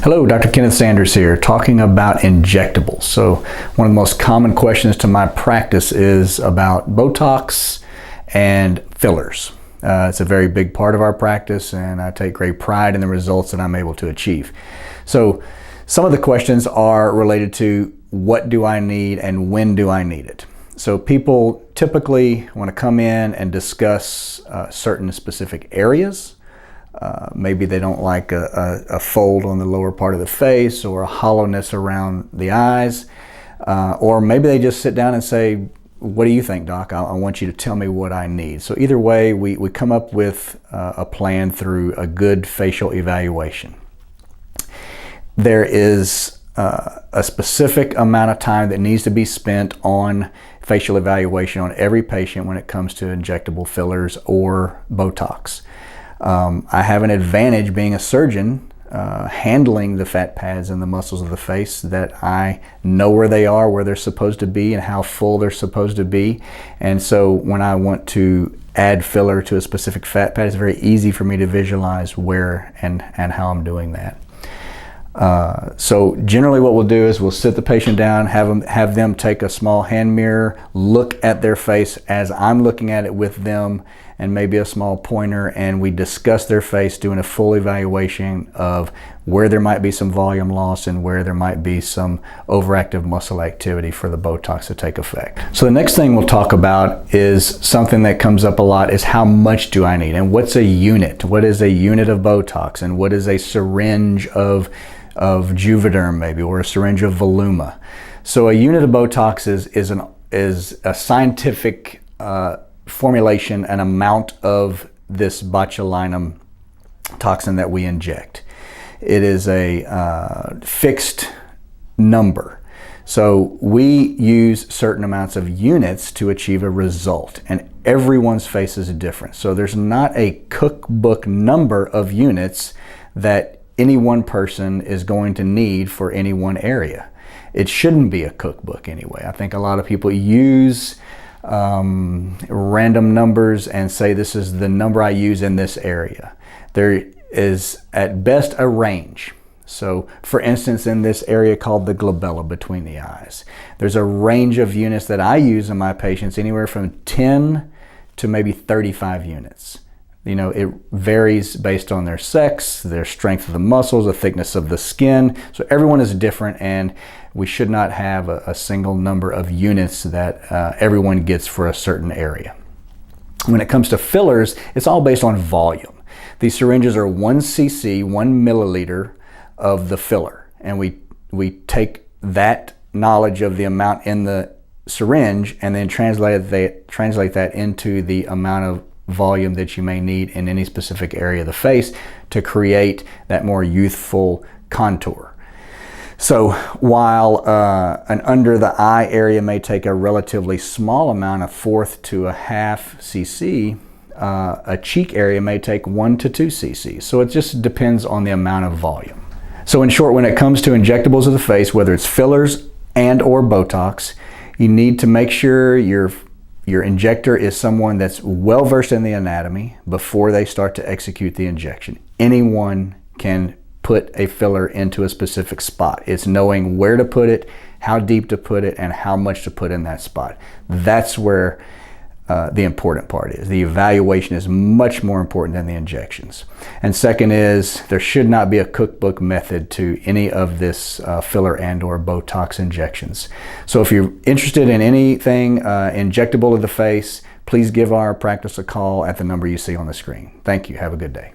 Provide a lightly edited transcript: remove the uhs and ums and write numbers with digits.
Hello, Dr. Kenneth Sanders here, talking about injectables. So one of the most common questions to my practice is about Botox and fillers. It's a very big part of our practice, and I take great pride in the results that I'm able to achieve. So some of the questions are related to what do I need and when do I need it? So people typically want to come in and discuss certain specific areas. Maybe they don't like a fold on the lower part of the face or a hollowness around the eyes. Or maybe they just sit down and say, what do you think, Doc? I want you to tell me what I need. So either way, we come up with a plan through a good facial evaluation. There is a specific amount of time that needs to be spent on facial evaluation on every patient when it comes to injectable fillers or Botox. I have an advantage being a surgeon, handling the fat pads and the muscles of the face, that I know where they are, where they're supposed to be, and how full they're supposed to be. And so when I want to add filler to a specific fat pad, it's very easy for me to visualize where and how I'm doing that. So generally what we'll do is we'll sit the patient down, have them take a small hand mirror, look at their face as I'm looking at it with them, and maybe a small pointer, and we discuss their face, doing a full evaluation of where there might be some volume loss and where there might be some overactive muscle activity for the Botox to take effect. So the next thing we'll talk about is something that comes up a lot, is how much do I need, and what's a unit? What is a unit of Botox, and what is a syringe of Juvederm maybe, or a syringe of Voluma? So a unit of Botox is a scientific formulation, an amount of this botulinum toxin that we inject. It is a fixed number. So we use certain amounts of units to achieve a result, and everyone's face is different. So there's not a cookbook number of units that any one person is going to need for any one area. It shouldn't be a cookbook anyway. I think a lot of people use random numbers and say this is the number I use in this area. There is at best a range. So for instance, in this area called the glabella between the eyes, there's a range of units that I use in my patients, anywhere from 10 to maybe 35 units. You know, it varies based on their sex, their strength of the muscles, the thickness of the skin. So everyone is different, and we should not have a single number of units that everyone gets for a certain area. When it comes to fillers, it's all based on volume. These syringes are 1 cc, 1 milliliter of the filler. And we take that knowledge of the amount in the syringe and then translate that into the amount of volume that you may need in any specific area of the face to create that more youthful contour. So while an under the eye area may take a relatively small amount, a 1/4 to a 1/2 cc, a cheek area may take 1 to 2 cc. So it just depends on the amount of volume. So in short, when it comes to injectables of the face, whether it's fillers and or Botox, you need to make sure your injector is someone that's well versed in the anatomy before they start to execute the injection. Anyone can put a filler into a specific spot. It's knowing where to put it, how deep to put it, and how much to put in that spot. That's where the important part is. The evaluation is much more important than the injections. And second is, there should not be a cookbook method to any of this filler and or Botox injections. So if you're interested in anything injectable of the face, please give our practice a call at the number you see on the screen. Thank you. Have a good day.